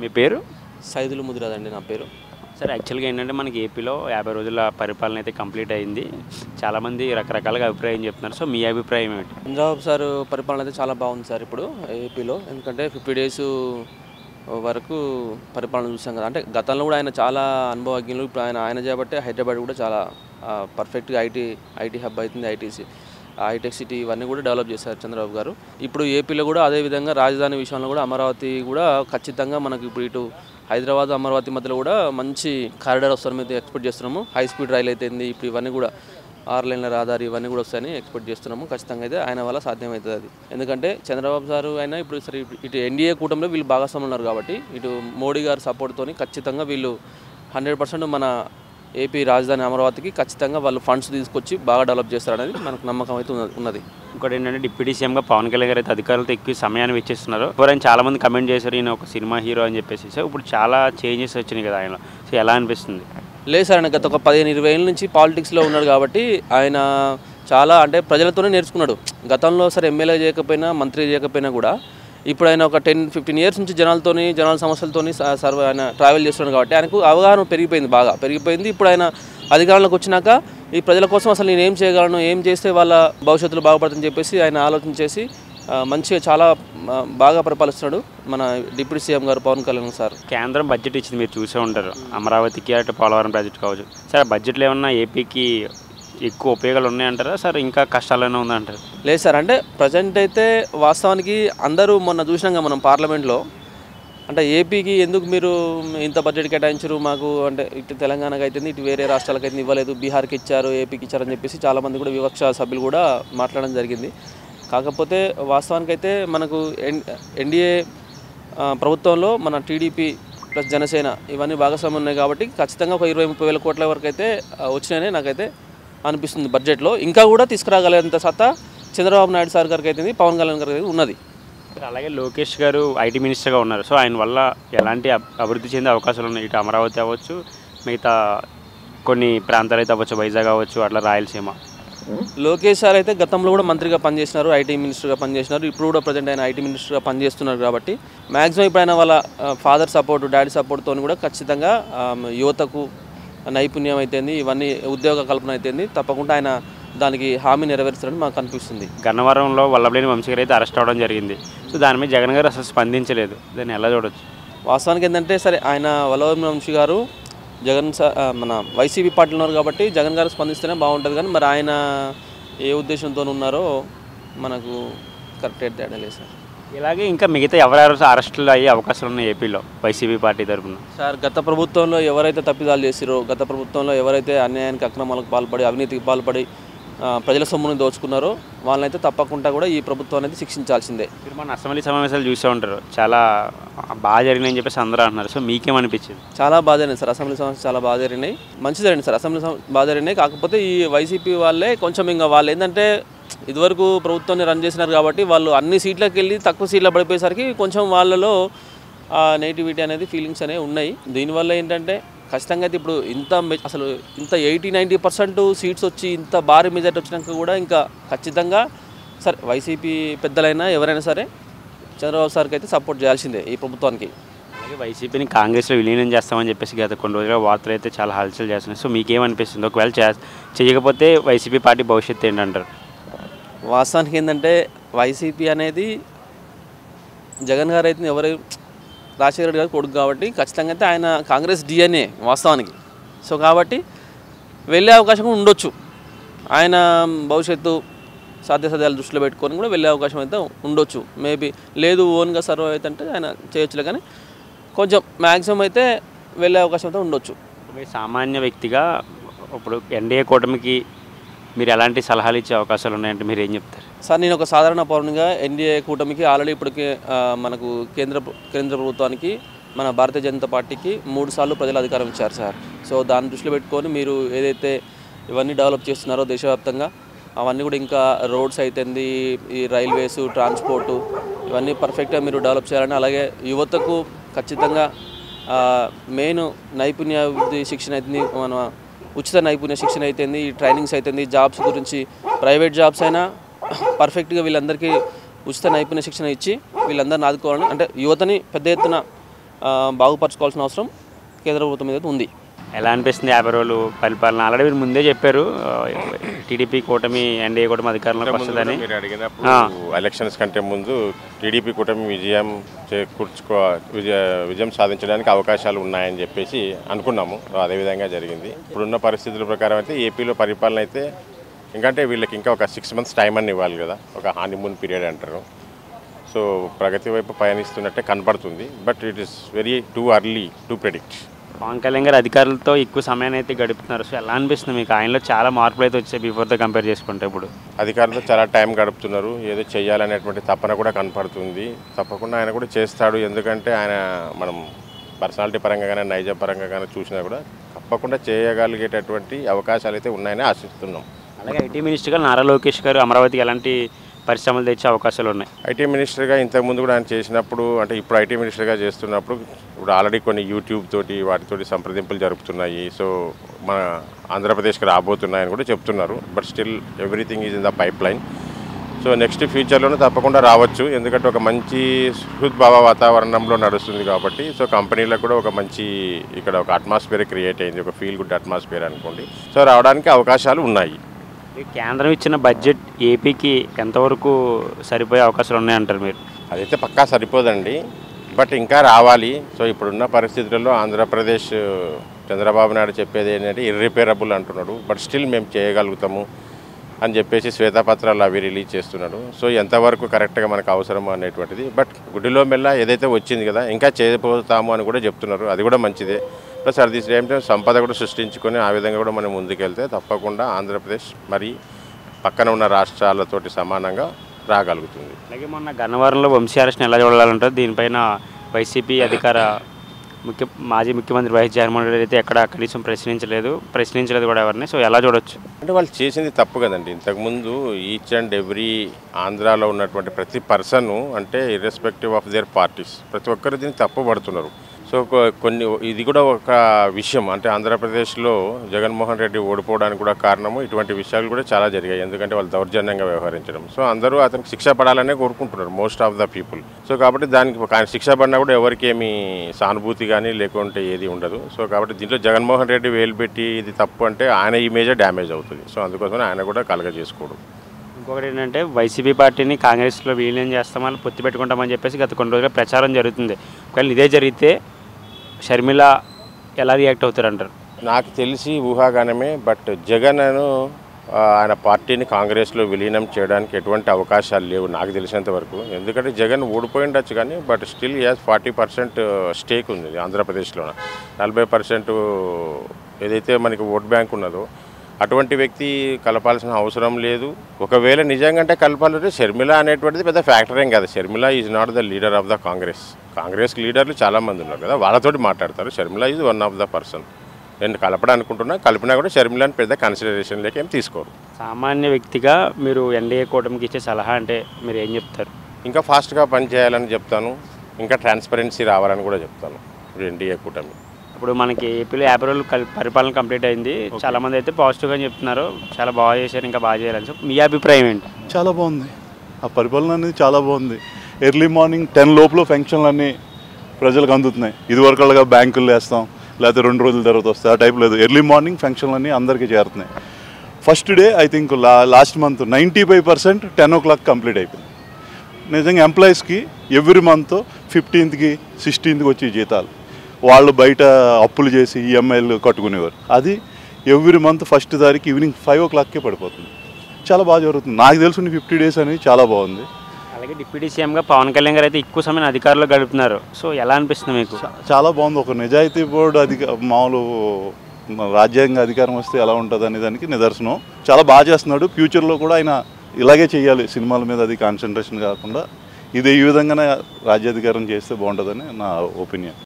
మీ పేరు? సైదులు ముదిరాదండి నా పేరు. సార్ యాక్చువల్‌గా ఏంటంటే మనకి ఏపీలో 50 రోజుల పరిపాలన అయితే కంప్లీట్ అయింది. చాలామంది రకరకాలుగా అభిప్రాయం చెప్తున్నారు. సో మీ అభిప్రాయం ఏమిటి? చంద్రబాబు సార్ పరిపాలన అయితే చాలా బాగుంది సార్ ఇప్పుడు ఏపీలో. ఎందుకంటే 50 డేస్ వరకు పరిపాలన చూసాం కదా. అంటే గతంలో కూడా ఆయన చాలా అనుభవజ్ఞులు. ఇప్పుడు ఆయన చేపట్టే హైదరాబాద్ కూడా చాలా పర్ఫెక్ట్గా ఐటీ హబ్ అవుతుంది. హైటెక్ సిటీ ఇవన్నీ కూడా డెవలప్ చేశారు చంద్రబాబు గారు. ఇప్పుడు ఏపీలో కూడా అదేవిధంగా రాజధాని విషయంలో కూడా అమరావతి కూడా ఖచ్చితంగా మనకు ఇప్పుడు ఇటు హైదరాబాద్ అమరావతి మధ్యలో కూడా మంచి కారిడార్ వస్తారని అయితే ఎక్స్పెక్ట్ చేస్తున్నాము. హై స్పీడ్ రైలు అయితేంది, ఇప్పుడు ఇవన్నీ కూడా 6 లేన్ల రహదారి ఇవన్నీ కూడా వస్తాయని ఎక్స్పెక్ట్ చేస్తున్నాము. ఖచ్చితంగా అయితే ఆయన వల్ల సాధ్యమవుతుంది అది. ఎందుకంటే చంద్రబాబు సారు అయినా ఇప్పుడు సరే ఇటు ఎన్డీఏ కూటమిలో వీళ్ళు భాగస్వాములు ఉన్నారు కాబట్టి ఇటు మోడీ గారి సపోర్ట్తో ఖచ్చితంగా వీళ్ళు 100% మన ఏపీ రాజధాని అమరావతికి ఖచ్చితంగా వాళ్ళు ఫండ్స్ తీసుకొచ్చి బాగా డెవలప్ చేస్తారనేది మనకు నమ్మకం అయితే ఉన్నది. ఇంకోటి ఏంటంటే డిప్యూటీ సీఎంగా పవన్ కళ్యాణ్ గారు అయితే అధికారులతో ఎక్కువ సమయాన్ని వెచ్చిస్తున్నారు. ఎవరైనా చాలామంది కమెంట్ చేశారు ఈయన ఒక సినిమా హీరో అని చెప్పేసి. సో ఇప్పుడు చాలా చేంజెస్ వచ్చినాయి కదా ఆయన. సో ఎలా అనిపిస్తుంది? లేదు సార్, ఆయన గత ఒక 15-20 ఏళ్ళ నుంచి పాలిటిక్స్లో ఉన్నాడు కాబట్టి ఆయన చాలా అంటే ప్రజలతోనే నేర్చుకున్నాడు. గతంలో సరే ఎమ్మెల్యే చేయకపోయినా మంత్రి చేయకపోయినా కూడా ఇప్పుడు ఆయన ఒక 10-15 ఇయర్స్ నుంచి జనాల సమస్యలతోని ఆయన ట్రావెల్ చేస్తున్నాడు కాబట్టి ఆయనకు అవగాహన బాగా పెరిగిపోయింది. ఇప్పుడు ఆయన అధికారంలోకి వచ్చినాక ఈ ప్రజల కోసం అసలు నేను ఏం చేయగలను, ఏం చేస్తే వాళ్ళ భవిష్యత్తులో బాగుపడుతుందని చెప్పేసి ఆయన ఆలోచన చేసి మంచిగా చాలా బాగా పరిపాలిస్తున్నాడు మన డిప్యూటీ సీఎం గారు పవన్ కళ్యాణ్ సార్. కేంద్రం బడ్జెట్ ఇచ్చింది, మీరు చూసే ఉంటారు. అమరావతికి అటు పోలవరం ప్రాజెక్ట్ కావచ్చు. సార్ బడ్జెట్లో ఏమన్నా ఏపీకి ఎక్కువ ఉపయోగాలు ఉన్నాయంటారా సార్, ఇంకా కష్టాలనే ఉందంటారు? లేదు సార్, అంటే ప్రజెంట్ అయితే వాస్తవానికి అందరూ మొన్న చూసినాక మనం పార్లమెంట్లో అంటే ఏపీకి ఎందుకు మీరు ఇంత బడ్జెట్ కేటాయించారు మాకు, అంటే ఇటు తెలంగాణకు అయితే ఇటు వేరే రాష్ట్రాలకు అయితే ఇవ్వలేదు, బీహార్కి ఇచ్చారు, ఏపీకి ఇచ్చారని చెప్పేసి చాలామంది కూడా వివక్ష సభ్యులు కూడా మాట్లాడడం జరిగింది. కాకపోతే వాస్తవానికి అయితే మనకు ఎన్డీఏ ప్రభుత్వంలో మన టీడీపీ ప్లస్ జనసేన ఇవన్నీ భాగస్వామ్యం ఉన్నాయి కాబట్టి ఖచ్చితంగా ఒక 20-30 వేల కోట్ల వరకు అయితే వచ్చినాయని నాకైతే అనిపిస్తుంది. బడ్జెట్లో ఇంకా కూడా తీసుకురాగలేంత సత్తా చంద్రబాబు నాయుడు సార్ గారికి అయితే పవన్ కళ్యాణ్ గారికి అయితే ఉన్నది. అలాగే లోకేష్ గారు ఐటీ మినిస్టర్గా ఉన్నారు. సో ఆయన వల్ల ఎలాంటి అభివృద్ధి చెందే అవకాశాలు ఉన్నాయి? ఇటు అమరావతి అవ్వచ్చు, మిగతా కొన్ని ప్రాంతాలు అయితే అవ్వచ్చు, వైజాగ్ అవ్వచ్చు, అట్లా రాయలసీమ. లోకేష్ సార్ అయితే గతంలో కూడా మంత్రిగా పనిచేసినారు, ఐటీ మినిస్టర్గా పనిచేసినారు. ఇప్పుడు కూడా ప్రజెంట్ ఆయన ఐటీ మినిస్టర్గా పనిచేస్తున్నారు కాబట్టి మ్యాక్సిమం ఇప్పుడు ఆయన వాళ్ళ ఫాదర్ సపోర్ట్, డాడీ సపోర్ట్తో కూడా ఖచ్చితంగా యువతకు నైపుణ్యం అయితేంది, ఇవన్నీ ఉద్యోగ కల్పన అయితేంది తప్పకుండా ఆయన దానికి హామీ నెరవేరుస్తారని మాకు అనిపిస్తుంది. గన్నవరంలో వల్లభనేని వంశీ గారు అయితే అరెస్ట్ అవ్వడం జరిగింది. సో దాని మీద జగన్ గారు అసలు స్పందించలేదు. దాన్ని ఎలా చూడవచ్చు? వాస్తవానికి ఏంటంటే సరే ఆయన వల్లభనేని వంశీ గారు మన వైసీపీ పార్టీలో ఉన్నారు కాబట్టి జగన్ గారు స్పందిస్తేనే బాగుంటుంది. కానీ మరి ఆయన ఏ ఉద్దేశంతో ఉన్నారో మనకు కరెక్ట్ అయితే తేడాలేదు సార్. ఇలాగే ఇంకా మిగతా ఎవరెవరు అరెస్టులు అయ్యే అవకాశాలు ఉన్నాయి ఏపీలో వైసీపీ పార్టీ తరఫున? సార్ గత ప్రభుత్వంలో ఎవరైతే తప్పిదాలు చేసిరో, గత ప్రభుత్వంలో ఎవరైతే అన్యాయానికి అక్రమాలకు పాల్పడి అవినీతికి పాల్పడి ప్రజల సొమ్ముని దోచుకున్నారో వాళ్ళనైతే తప్పకుండా కూడా ఈ ప్రభుత్వం అనేది శిక్షించాల్సిందే. మీరు మన అసెంబ్లీ సమావేశాలు చూసే ఉంటారు, చాలా బాగా జరిగినాయని చెప్పేసి అందరూ అంటున్నారు. సో మీకేమనిపించింది? చాలా బాగా జరిగింది సార్, అసెంబ్లీ సమావేశాలు చాలా బాగా జరిగినాయి, మంచి జరిగింది సార్. అసెంబ్లీ బాగా జరిగినాయి. కాకపోతే ఈ వైసీపీ వాళ్ళే కొంచెం ఇంకా వాళ్ళు ఏంటంటే ఇదివరకు ప్రభుత్వాన్ని రన్ చేసినారు కాబట్టి వాళ్ళు అన్ని సీట్లకు వెళ్ళి తక్కువ సీట్లు పడిపోయేసరికి కొంచెం వాళ్ళలో నెగిటివిటీ అనేది ఫీలింగ్స్ అనేవి ఉన్నాయి. దీనివల్ల ఏంటంటే ఖచ్చితంగా అయితే ఇప్పుడు అసలు ఇంత 80-90% సీట్స్ వచ్చి ఇంత భారీ మెజార్టీ వచ్చినాక కూడా ఇంకా ఖచ్చితంగా సరే వైసీపీ పెద్దలైనా ఎవరైనా సరే చంద్రబాబు సార్కి అయితే సపోర్ట్ చేయాల్సిందే ఈ ప్రభుత్వానికి. అలాగే వైసీపీని కాంగ్రెస్లో విలీనం చేస్తామని చెప్పేసి గత కొన్ని రోజులుగా వార్తలు అయితే చాలా హల్చల్ చేస్తున్నాయి. సో మీకేమనిపిస్తుంది? ఒకవేళ చేయకపోతే వైసీపీ పార్టీ భవిష్యత్తు ఏంటంటారు? వాస్తవానికి ఏంటంటే వైసీపీ అనేది జగన్ గారు అయితే ఎవరు రాజశేఖర రెడ్డి గారు కొడుకు కాబట్టి ఖచ్చితంగా అయితే ఆయన కాంగ్రెస్ డిఎన్ఏ వాస్తవానికి. సో కాబట్టి వెళ్ళే అవకాశం కూడా ఉండొచ్చు. ఆయన భవిష్యత్తు సాధ్యాసాధ్యాలు దృష్టిలో పెట్టుకొని కూడా వెళ్ళే అవకాశం అయితే ఉండొచ్చు. మేబీ లేదు ఓన్గా సర్వ్ అయితే అంటే ఆయన చేయొచ్చులే, కానీ కొంచెం మ్యాక్సిమం అయితే వెళ్ళే అవకాశం అయితే ఉండొచ్చు. సామాన్య వ్యక్తిగా ఇప్పుడు ఎన్డీఏ కూటమికి మీరు ఎలాంటి సలహాలు ఇచ్చే అవకాశాలు ఉన్నాయంటే మీరు ఏం చెప్తారు? సార్ నేను ఒక సాధారణ పౌరునిగా ఎన్డీఏ కూటమికి ఆల్రెడీ ఇప్పటికే మనకు కేంద్ర ప్రభుత్వానికి మన భారతీయ జనతా పార్టీకి 3 సార్లు ప్రజలు అధికారం ఇచ్చారు సార్. సో దాన్ని దృష్టిలో పెట్టుకొని మీరు ఏదైతే ఇవన్నీ డెవలప్ చేస్తున్నారో దేశవ్యాప్తంగా అవన్నీ కూడా ఇంకా రోడ్స్ అయితేంది, ఈ రైల్వేస్, ట్రాన్స్పోర్టు ఇవన్నీ పర్ఫెక్ట్గా మీరు డెవలప్ చేయాలని, అలాగే యువతకు ఖచ్చితంగా మెయిన్ నైపుణ్యాభివృద్ధి శిక్షణ అవుతుంది, మన ఉచిత నైపుణ్య శిక్షణ అయితేంది, ట్రైనింగ్స్ అయితేంది, జాబ్స్ గురించి ప్రైవేట్ జాబ్స్ అయినా పర్ఫెక్ట్గా వీళ్ళందరికీ ఉచిత నైపుణ్య శిక్షణ ఇచ్చి వీళ్ళందరిని ఆదుకోవాలని, అంటే యువతని పెద్ద ఎత్తున బాగుపరచుకోవాల్సిన అవసరం కేంద్ర ప్రభుత్వం మీద ఉంది. ఎలా అనిపిస్తుంది 50 రోజులు పరిపాలన? ఆల్రెడీ మీరు ముందే చెప్పారు టీడీపీ కూటమి ఎన్డీఏ కూటమి అధికారంలోకి వస్తుందని. మీరు అడిగినప్పుడు ఎలక్షన్స్ కంటే ముందు టీడీపీ కూటమి విజయం సాధించడానికి అవకాశాలు ఉన్నాయని చెప్పేసి అనుకున్నాము. అదేవిధంగా జరిగింది. ఇప్పుడున్న పరిస్థితుల ప్రకారం అయితే ఏపీలో పరిపాలన అయితే ఇంకంటే వీళ్ళకి ఇంకా ఒక 6 months టైం అని ఇవ్వాలి కదా, ఒక హానీమూన్ పీరియడ్ అంటారు. సో ప్రగతి వైపు పయనిస్తున్నట్టే కనపడుతుంది. But it is very too early to predict. Pawan Kalyan గారు అధికారులతో ఎక్కువ సమయాన్ని అయితే గడుపుతున్నారు. సో ఎలా అనిపిస్తుంది మీకు? ఆయనలో చాలా మార్పులు అయితే వచ్చాయి బిఫోర్తో కంపేర్ చేసుకుంటే. ఇప్పుడు అధికారులతో చాలా టైం గడుపుతున్నారు. ఏదో చేయాలనేటువంటి తపన కూడా కనపడుతుంది. తప్పకుండా ఆయన కూడా చేస్తాడు. ఎందుకంటే ఆయన మనం పర్సనాలిటీ పరంగా కానీ నైజ పరంగా కానీ చూసినా కూడా తప్పకుండా చేయగలిగేటటువంటి అవకాశాలు అయితే ఉన్నాయని ఆశిస్తున్నాం. అలాగే ఐటీ మినిస్టర్గా నారా లోకేష్ గారు అమరావతికి ఎలాంటి పరిశ్రమలు తెచ్చే అవకాశాలు ఉన్నాయి? ఐటీ మినిస్టర్గా ఇంతకుముందు కూడా ఆయన చేసినప్పుడు, అంటే ఇప్పుడు ఐటీ మినిస్టర్గా చేస్తున్నప్పుడు ఇప్పుడు ఆల్రెడీ కొన్ని యూట్యూబ్ తోటి వాటితోటి సంప్రదింపులు జరుపుతున్నాయి. సో మన ఆంధ్రప్రదేశ్కి రాబోతున్నాయని కూడా చెప్తున్నారు. But still everything is in the pipeline. So next ఫ్యూచర్లోనే తప్పకుండా రావచ్చు. ఎందుకంటే ఒక మంచి హృద్భావ వాతావరణంలో నడుస్తుంది కాబట్టి. సో కంపెనీలకు కూడా ఒక మంచి ఇక్కడ ఒక అట్మాస్ఫియర్ క్రియేట్ అయింది, ఒక ఫీల్ గుడ్ అట్మాస్ఫియర్ అనుకోండి. సో రావడానికి అవకాశాలు ఉన్నాయి. కేంద్రం ఇచ్చిన బడ్జెట్ ఏపీకి ఎంతవరకు సరిపోయే అవకాశాలు ఉన్నాయంటారు మీరు? అదైతే పక్కా సరిపోదండి. బట్ ఇంకా రావాలి. సో ఇప్పుడున్న పరిస్థితుల్లో ఆంధ్రప్రదేశ్ చంద్రబాబు నాయుడు చెప్పేది ఏంటంటే ఇర్రిపేరబుల్ అంటున్నాడు. బట్ స్టిల్ మేము చేయగలుగుతాము అని చెప్పేసి శ్వేతపత్రాలు అవి రిలీజ్ చేస్తున్నాడు. సో ఎంతవరకు కరెక్ట్గా మనకు అవసరము అనేటువంటిది. బట్ గుడిలో మెల్ల ఏదైతే వచ్చింది కదా ఇంకా చేయబోతాము అని కూడా చెప్తున్నారు. అది కూడా మంచిదే. Plus at the same time సంపద కూడా సృష్టించుకొని ఆ విధంగా కూడా మనం ముందుకెళ్తే తప్పకుండా ఆంధ్రప్రదేశ్ మరి పక్కన ఉన్న రాష్ట్రాలతోటి సమానంగా రాగలుగుతుంది. అలాగే మొన్న గన్నవరంలో వంశీ అరెస్ట్ని ఎలా చూడాలంటారు? దీనిపైన వైసీపీ అధికార మాజీ ముఖ్యమంత్రి వైఎస్ జగన్మోహన్ రెడ్డి అయితే ఎక్కడ కనీసం ప్రశ్నించలేదు కూడా ఎవరిని. సో ఎలా చూడొచ్చు? అంటే వాళ్ళు చేసింది తప్పు కదండి. ఇంతకుముందు ఈచ్ అండ్ ఎవ్రీ ఆంధ్రాలో ఉన్నటువంటి ప్రతి పర్సన్ అంటే ఇర్రెస్పెక్టివ్ ఆఫ్ దేర్ పార్టీస్ ప్రతి ఒక్కరు దీన్ని తప్పు పడుతున్నారు. సో కొన్ని ఇది కూడా ఒక విషయం. అంటే ఆంధ్రప్రదేశ్లో జగన్మోహన్ రెడ్డి ఓడిపోవడానికి కూడా కారణము ఇటువంటి విషయాలు కూడా చాలా జరిగాయి. ఎందుకంటే వాళ్ళు దౌర్జన్యంగా వ్యవహరించడం. సో అందరూ అతనికి శిక్ష పడాలనే కోరుకుంటున్నారు most of the people. So కాబట్టి దానికి శిక్ష పడినా కూడా ఎవరికి ఏమీ సానుభూతి కానీ లేకుంటే ఏది ఉండదు. సో కాబట్టి దీంట్లో జగన్మోహన్ రెడ్డి వేలు పెట్టి ఇది తప్పు అంటే ఆయన ఇమేజే డ్యామేజ్ అవుతుంది. సో అందుకోసమే ఆయన కూడా కలగజేసుకోవడం. ఇంకొకటి ఏంటంటే వైసీపీ పార్టీని కాంగ్రెస్లో విలీనం చేస్తామని పొత్తు పెట్టుకుంటామని చెప్పేసి గత కొన్ని రోజులుగా ప్రచారం జరుగుతుంది. ఒకవేళ ఇదే జరిగితే షర్మిల ఎలా రియాక్ట్ అవుతారంటారు? నాకు తెలిసి ఊహాగానమే. బట్ జగన్ ఆయన పార్టీని కాంగ్రెస్లో విలీనం చేయడానికి ఎటువంటి అవకాశాలు లేవు నాకు తెలిసినంత వరకు. ఎందుకంటే జగన్ ఓడిపోయి ఉండొచ్చు కానీ బట్ స్టిల్ యాజ్ 40% స్టేక్ ఉంది ఆంధ్రప్రదేశ్లో. 40% ఏదైతే మనకి ఓట్ బ్యాంక్ ఉన్నదో అటువంటి వ్యక్తి కలపాల్సిన అవసరం లేదు. ఒకవేళ నిజంగా కలపాలంటే షర్మిల అనేటువంటిది పెద్ద ఫ్యాక్టర్ ఏం కాదు. Sharmila is not the leader of the Congress లీడర్లు చాలామంది ఉన్నారు కదా, వాళ్ళతోటి మాట్లాడతారు. Sharmila is one of the person. నేను కలపడానుకుంటున్నా, కలిపినా కూడా షర్మిలని పెద్ద కన్సిడరేషన్లోకి ఏం తీసుకోరు. సామాన్య వ్యక్తిగా మీరు ఎన్డీఏ కూటమికి ఇచ్చే సలహా అంటే మీరు ఏం చెప్తారు? ఇంకా ఫాస్ట్గా పనిచేయాలని చెప్తాను. ఇంకా ట్రాన్స్పరెన్సీ రావాలని కూడా చెప్తాను ఎన్డీఏ కూటమి. ఇప్పుడు మనకి ఏపీలో 50 రోజులు పరిపాలన కంప్లీట్ అయింది. చాలామంది అయితే పాజిటివ్గా చెప్తున్నారు, చాలా బాగా చేశారు, ఇంకా బాగా చేయాలని. సో మీ అభిప్రాయం ఏంటి? చాలా బాగుంది. ఆ పరిపాలన అనేది చాలా బాగుంది. ఎర్లీ మార్నింగ్ 10 లోపల ఫంక్షన్లు అన్నీ ప్రజలకు అందుతున్నాయి. ఇదివరకుగా బ్యాంకులు వేస్తాం లేకపోతే 2 రోజుల తర్వాత వస్తాయి, ఆ టైప్ లేదు. ఎర్లీ మార్నింగ్ ఫంక్షన్లు అన్నీ అందరికీ చేరుతున్నాయి. First day I think last month 95% 10 o'clock complete అయిపోయింది. నిజంగా ఎంప్లాయీస్కి ఎవ్రీ మంత్ 15th, 16th వచ్చి జీతాలు. వాళ్ళు బయట అప్పులు చేసి ఈఎంఐలు కట్టుకునేవారు. అది ఎవ్రీ మంత్ ఫస్ట్ తారీఖు ఈవినింగ్ 5 o'clockకే పడిపోతుంది. చాలా బాగా జరుగుతుంది. నాకు తెలుసు 50 days అనేది చాలా బాగుంది. అలాగే డిప్యూటీ సీఎంగా పవన్ కళ్యాణ్ గారు అయితే ఎక్కువ సమయం అధికారులు గడుపుతున్నారు. సో ఎలా అనిపిస్తుంది మీకు? చాలా బాగుంది. ఒక నిజాయితీ బోర్డు మామూలు రాజ్యాంగ అధికారం వస్తే ఎలా ఉంటుంది అనే దానికి నిదర్శనం. చాలా బాగా చేస్తున్నాడు. ఫ్యూచర్లో కూడా ఆయన ఇలాగే చేయాలి. సినిమాల మీద అది కాన్సన్ట్రేషన్ కాకుండా ఈ విధంగానే రాజ్యాధికారం చేస్తే బాగుంటుందని నా ఒపీనియన్.